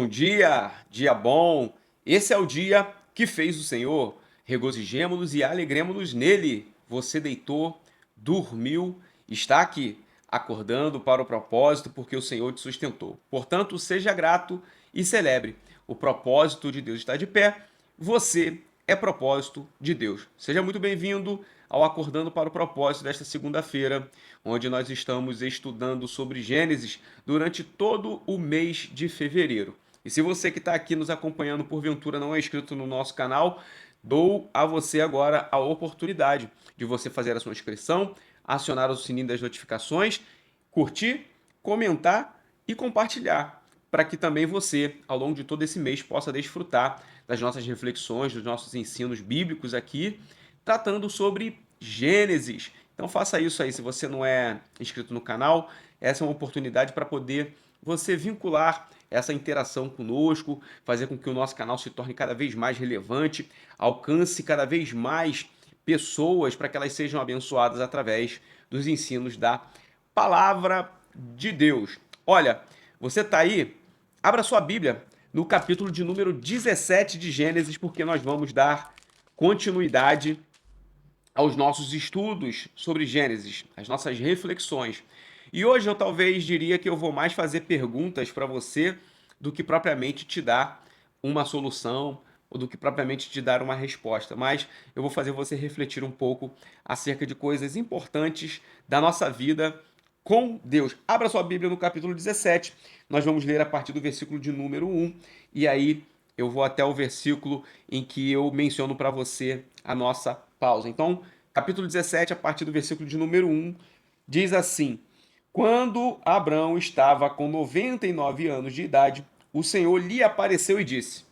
Bom dia, dia bom. Esse é o dia que fez o Senhor. Regozijemo-nos e alegremo-nos nele. Você deitou, dormiu, está aqui, acordando para o propósito, porque o Senhor te sustentou. Portanto, seja grato e celebre. O propósito de Deus está de pé. Você é propósito de Deus. Seja muito bem-vindo ao Acordando para o Propósito desta segunda-feira, onde nós estamos estudando sobre Gênesis durante todo o mês de fevereiro. E se você que está aqui nos acompanhando porventura não é inscrito no nosso canal, dou a você agora a oportunidade de você fazer a sua inscrição, acionar o sininho das notificações, curtir, comentar e compartilhar, para que também você, ao longo de todo esse mês, possa desfrutar das nossas reflexões, dos nossos ensinos bíblicos aqui, tratando sobre Gênesis. Então faça isso aí, se você não é inscrito no canal, essa é uma oportunidade para poder você vincular essa interação conosco, fazer com que o nosso canal se torne cada vez mais relevante, alcance cada vez mais pessoas para que elas sejam abençoadas através dos ensinos da Palavra de Deus. Olha, você está aí? Abra sua Bíblia no capítulo de número 17 de Gênesis, porque nós vamos dar continuidade aos nossos estudos sobre Gênesis, as nossas reflexões. E hoje eu talvez diria que eu vou mais fazer perguntas para você do que propriamente te dar uma solução ou do que propriamente te dar uma resposta, mas eu vou fazer você refletir um pouco acerca de coisas importantes da nossa vida com Deus. Abra sua Bíblia no capítulo 17, nós vamos ler a partir do versículo de número 1, e aí eu vou até o versículo em que eu menciono para você a nossa pausa. Então, capítulo 17, a partir do versículo de número 1, diz assim: Quando Abrão estava com 99 anos de idade, o Senhor lhe apareceu e disse: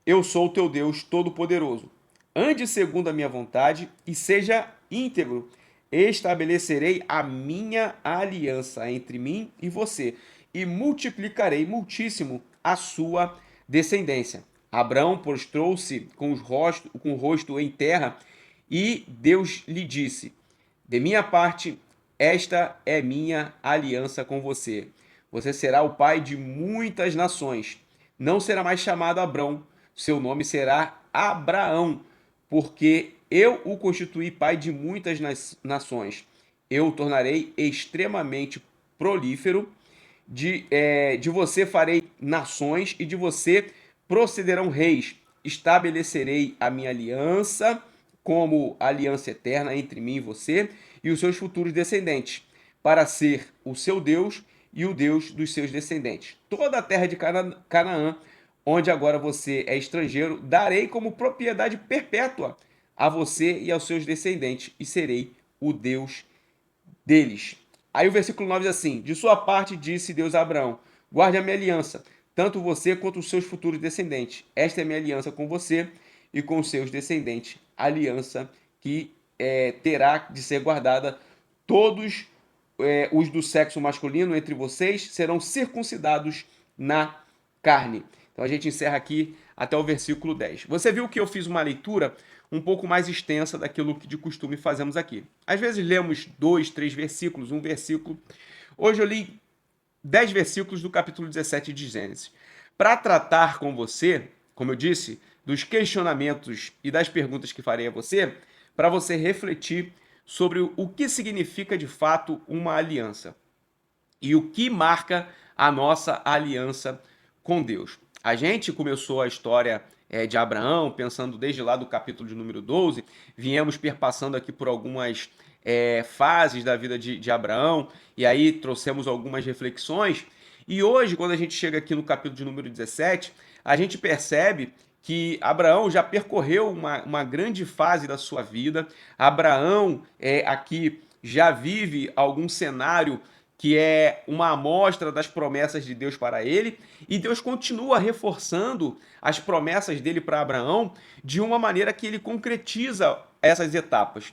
Eu sou o teu Deus Todo-Poderoso. Ande segundo a minha vontade e seja íntegro. Estabelecerei a minha aliança entre mim e você, e multiplicarei muitíssimo a sua descendência. Abrão prostrou-se com o rosto em terra, e Deus lhe disse: De minha parte, esta é minha aliança com você. Você será o pai de muitas nações. Não será mais chamado Abrão, seu nome será Abraão, porque eu o constituí pai de muitas nações. Eu o tornarei extremamente prolífero. De você farei nações e de você procederão reis. Estabelecerei a minha aliança como aliança eterna entre mim e você e os seus futuros descendentes, para ser o seu Deus e o Deus dos seus descendentes. Toda a terra de Canaã, onde agora você é estrangeiro, darei como propriedade perpétua a você e aos seus descendentes, e serei o Deus deles. Aí o versículo 9 diz assim: De sua parte disse Deus a Abraão: Guarde a minha aliança, tanto você quanto os seus futuros descendentes. Esta é a minha aliança com você e com os seus descendentes, aliança que terá de ser guardada. Todos os do sexo masculino entre vocês serão circuncidados na carne. Então a gente encerra aqui até o versículo 10. Você viu que eu fiz uma leitura um pouco mais extensa daquilo que de costume fazemos aqui. Às vezes lemos 2, 3 versículos, um versículo. Hoje eu li 10 versículos do capítulo 17 de Gênesis. Para tratar com você, como eu disse, dos questionamentos e das perguntas que farei a você, para você refletir sobre o que significa de fato uma aliança e o que marca a nossa aliança com Deus. A gente começou a história de Abraão, pensando desde lá do capítulo de número 12, viemos perpassando aqui por algumas fases da vida de Abraão, e aí trouxemos algumas reflexões, e hoje, quando a gente chega aqui no capítulo de número 17, a gente percebe que Abraão já percorreu uma grande fase da sua vida. Abraão aqui já vive algum cenário que é uma amostra das promessas de Deus para ele, e Deus continua reforçando as promessas dele para Abraão de uma maneira que ele concretiza essas etapas.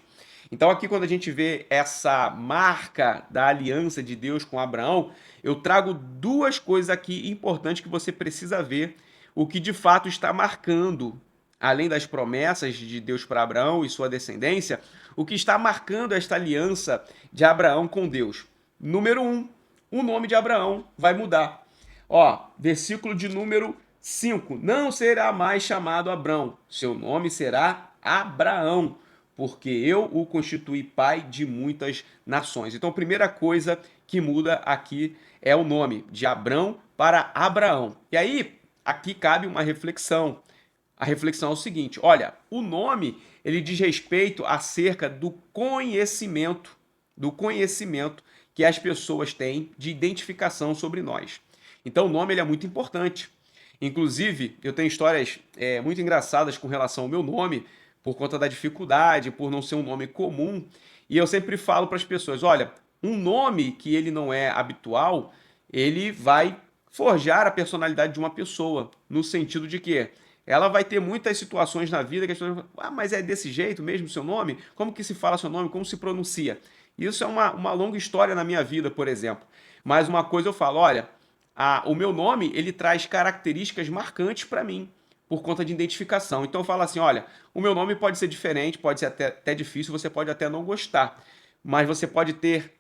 Então aqui quando a gente vê essa marca da aliança de Deus com Abraão, eu trago duas coisas aqui importantes que você precisa ver o que de fato está marcando, além das promessas de Deus para Abraão e sua descendência, o que está marcando esta aliança de Abraão com Deus. Número 1, o nome de Abraão vai mudar. Ó, versículo de número 5. Não será mais chamado Abrão, seu nome será Abraão, porque eu o constituí pai de muitas nações. Então, a primeira coisa que muda aqui é o nome, de Abrão para Abraão. E aí, aqui cabe uma reflexão. A reflexão é o seguinte, olha, o nome, ele diz respeito acerca do conhecimento que as pessoas têm de identificação sobre nós. Então, o nome ele é muito importante. Inclusive, eu tenho histórias muito engraçadas com relação ao meu nome, por conta da dificuldade, por não ser um nome comum. E eu sempre falo para as pessoas, olha, um nome que ele não é habitual, ele vai forjar a personalidade de uma pessoa, no sentido de que ela vai ter muitas situações na vida que as pessoas vão falar, mas é desse jeito mesmo seu nome? Como que se fala seu nome? Como se pronuncia? Isso é uma longa história na minha vida, por exemplo. Mas uma coisa eu falo, olha, o meu nome ele traz características marcantes para mim, por conta de identificação. Então eu falo assim, olha, o meu nome pode ser diferente, pode ser até difícil, você pode até não gostar, mas você pode ter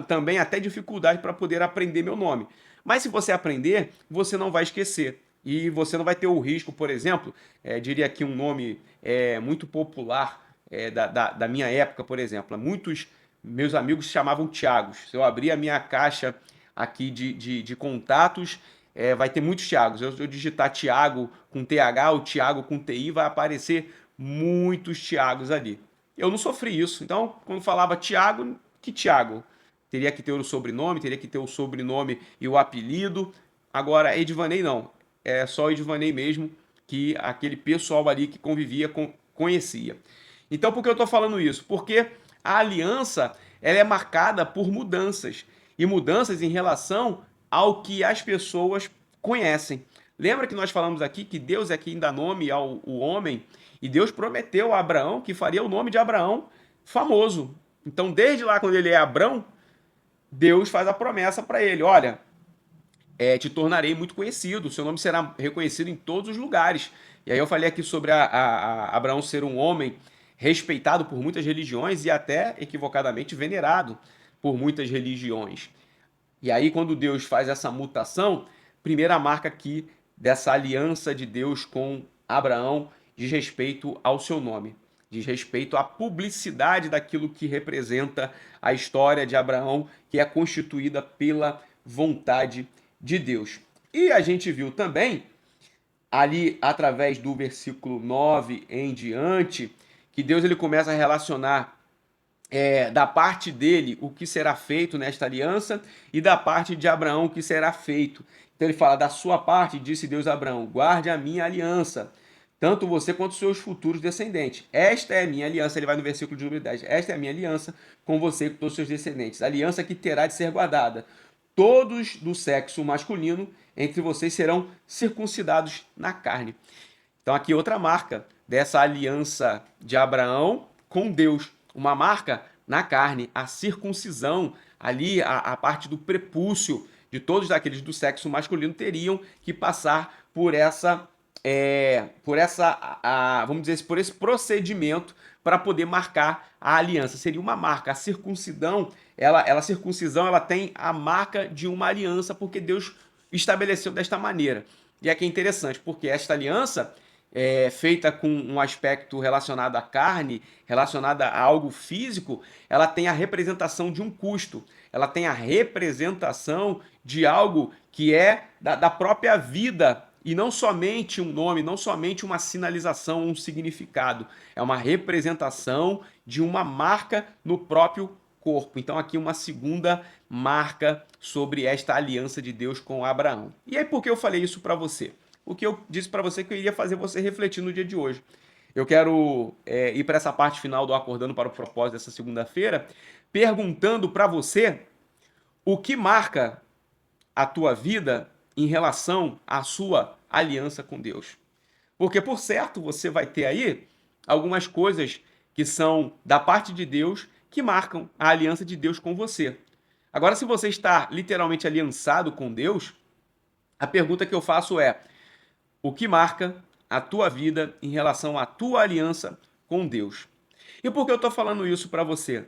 também até dificuldade para poder aprender meu nome. Mas se você aprender, você não vai esquecer. E você não vai ter o risco, por exemplo, diria aqui um nome muito popular da minha época, por exemplo. Muitos meus amigos se chamavam Tiagos. Se eu abrir a minha caixa aqui de contatos, vai ter muitos Tiagos. Eu digitar Tiago com TH ou Tiago com TI, vai aparecer muitos Tiagos ali. Eu não sofri isso. Então, quando falava Tiago, que Tiago? Teria que ter o sobrenome, teria que ter o sobrenome e o apelido. Agora, Edvanei não. É só o Edvanei mesmo, que aquele pessoal ali que convivia conhecia. Então, por que eu estou falando isso? Porque a aliança ela é marcada por mudanças. E mudanças em relação ao que as pessoas conhecem. Lembra que nós falamos aqui que Deus é quem dá nome ao homem? E Deus prometeu a Abraão que faria o nome de Abraão famoso. Então, desde lá, quando ele é Abrão, Deus faz a promessa para ele: olha, te tornarei muito conhecido, seu nome será reconhecido em todos os lugares. E aí eu falei aqui sobre a Abraão ser um homem respeitado por muitas religiões e até equivocadamente venerado por muitas religiões. E aí, quando Deus faz essa mutação, primeira marca aqui dessa aliança de Deus com Abraão diz respeito ao seu nome, diz respeito à publicidade daquilo que representa a história de Abraão, que é constituída pela vontade de Deus. E a gente viu também, ali através do versículo 9 em diante, que Deus ele começa a relacionar da parte dele o que será feito nesta aliança e da parte de Abraão o que será feito. Então ele fala, da sua parte, disse Deus a Abraão, guarde a minha aliança, tanto você quanto os seus futuros descendentes. Esta é a minha aliança, ele vai no versículo de número 10, esta é a minha aliança com você e com todos os seus descendentes, aliança que terá de ser guardada. Todos do sexo masculino entre vocês serão circuncidados na carne. Então aqui outra marca dessa aliança de Abraão com Deus, uma marca na carne, a circuncisão, ali a parte do prepúcio de todos aqueles do sexo masculino teriam que passar por vamos dizer, por esse procedimento para poder marcar a aliança. Seria uma marca. A circuncisão, ela tem a marca de uma aliança, porque Deus estabeleceu desta maneira. E aqui é interessante, porque esta aliança feita com um aspecto relacionado à carne, relacionada a algo físico, ela tem a representação de um custo, ela tem a representação de algo que é da própria vida, e não somente um nome, não somente uma sinalização, um significado, é uma representação de uma marca no próprio corpo. Então aqui uma segunda marca sobre esta aliança de Deus com Abraão. E aí por que eu falei isso para você? O que eu disse para você que eu iria fazer você refletir no dia de hoje. Eu quero ir para essa parte final do Acordando para o Propósito dessa segunda-feira, perguntando para você o que marca a tua vida em relação à sua aliança com Deus. Porque, por certo, você vai ter aí algumas coisas que são da parte de Deus que marcam a aliança de Deus com você. Agora, se você está literalmente aliançado com Deus, a pergunta que eu faço é: o que marca a tua vida em relação à tua aliança com Deus? E por que eu estou falando isso para você?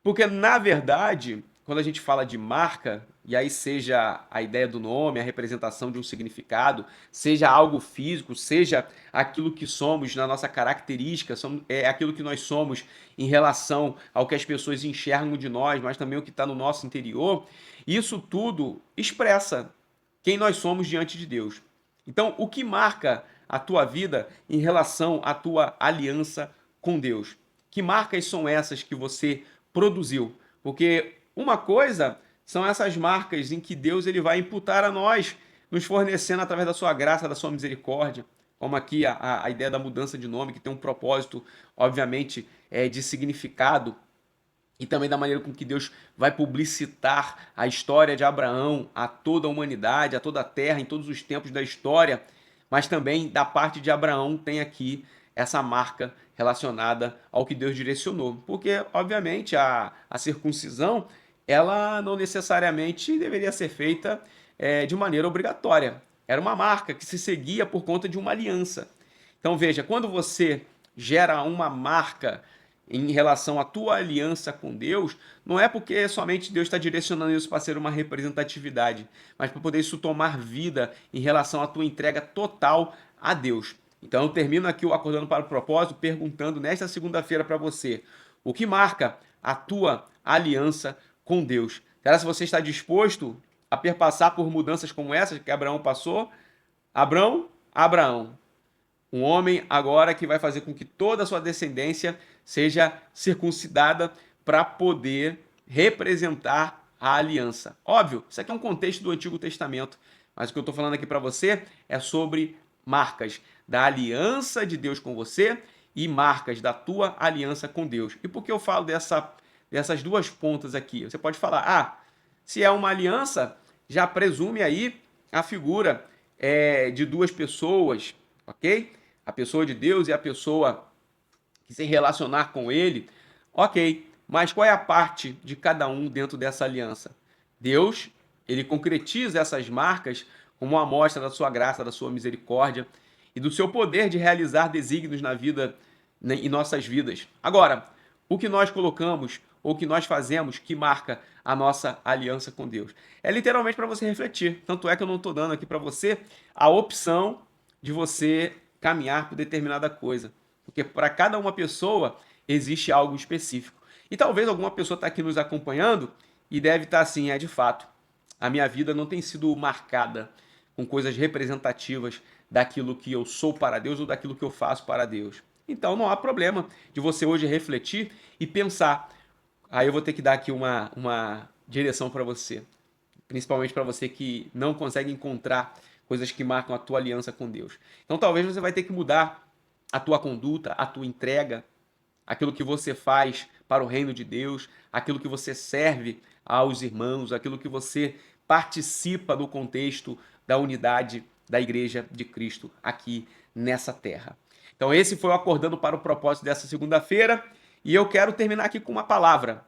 Porque, na verdade, quando a gente fala de marca, e aí seja a ideia do nome, a representação de um significado, seja algo físico, seja aquilo que somos na nossa característica, é aquilo que nós somos em relação ao que as pessoas enxergam de nós, mas também o que está no nosso interior, isso tudo expressa quem nós somos diante de Deus. Então, o que marca a tua vida em relação à tua aliança com Deus? Que marcas são essas que você produziu? Porque uma coisa são essas marcas em que Deus ele vai imputar a nós, nos fornecendo através da sua graça, da sua misericórdia. Como aqui a ideia da mudança de nome, que tem um propósito, obviamente, de significado, e também da maneira com que Deus vai publicitar a história de Abraão a toda a humanidade, a toda a terra, em todos os tempos da história, mas também da parte de Abraão tem aqui essa marca relacionada ao que Deus direcionou. Porque, obviamente, a circuncisão, ela não necessariamente deveria ser feita de maneira obrigatória. Era uma marca que se seguia por conta de uma aliança. Então, veja, quando você gera uma marca em relação à tua aliança com Deus, não é porque somente Deus está direcionando isso para ser uma representatividade, mas para poder isso tomar vida em relação à tua entrega total a Deus. Então eu termino aqui o Acordando para o Propósito perguntando nesta segunda-feira para você, o que marca a tua aliança com Deus? Será se você está disposto a perpassar por mudanças como essas que Abraão passou? Abraão, um homem agora que vai fazer com que toda a sua descendência seja circuncidada para poder representar a aliança. Óbvio, isso aqui é um contexto do Antigo Testamento, mas o que eu estou falando aqui para você é sobre marcas da aliança de Deus com você e marcas da tua aliança com Deus. E por que eu falo dessas duas pontas aqui? Você pode falar, se é uma aliança, já presume aí a figura de duas pessoas, ok? A pessoa de Deus e a pessoa que se relacionar com ele, ok. Mas qual é a parte de cada um dentro dessa aliança? Deus, ele concretiza essas marcas como uma amostra da sua graça, da sua misericórdia e do seu poder de realizar desígnios na vida, em nossas vidas. Agora, o que nós colocamos ou o que nós fazemos que marca a nossa aliança com Deus? É literalmente para você refletir. Tanto é que eu não estou dando aqui para você a opção de você caminhar por determinada coisa. Porque para cada uma pessoa existe algo específico. E talvez alguma pessoa está aqui nos acompanhando e deve estar assim, de fato, a minha vida não tem sido marcada com coisas representativas daquilo que eu sou para Deus ou daquilo que eu faço para Deus. Então não há problema de você hoje refletir e pensar. Aí eu vou ter que dar aqui uma direção para você, principalmente para você que não consegue encontrar coisas que marcam a tua aliança com Deus. Então talvez você vai ter que mudar a tua conduta, a tua entrega, aquilo que você faz para o reino de Deus, aquilo que você serve aos irmãos, aquilo que você participa do contexto da unidade da Igreja de Cristo aqui nessa terra. Então esse foi o Acordando para o Propósito dessa segunda-feira e eu quero terminar aqui com uma palavra.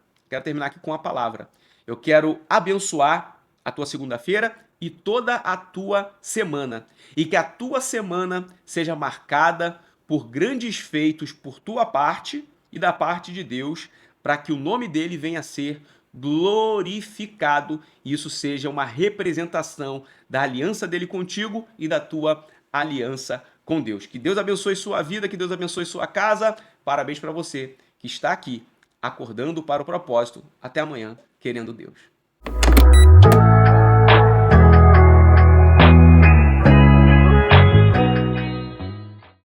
Eu quero abençoar a tua segunda-feira e toda a tua semana. E que a tua semana seja marcada por grandes feitos por tua parte e da parte de Deus, para que o nome dele venha a ser glorificado e isso seja uma representação da aliança dele contigo e da tua aliança com Deus. Que Deus abençoe sua vida, que Deus abençoe sua casa. Parabéns para você que está aqui acordando para o propósito. Até amanhã, querendo Deus.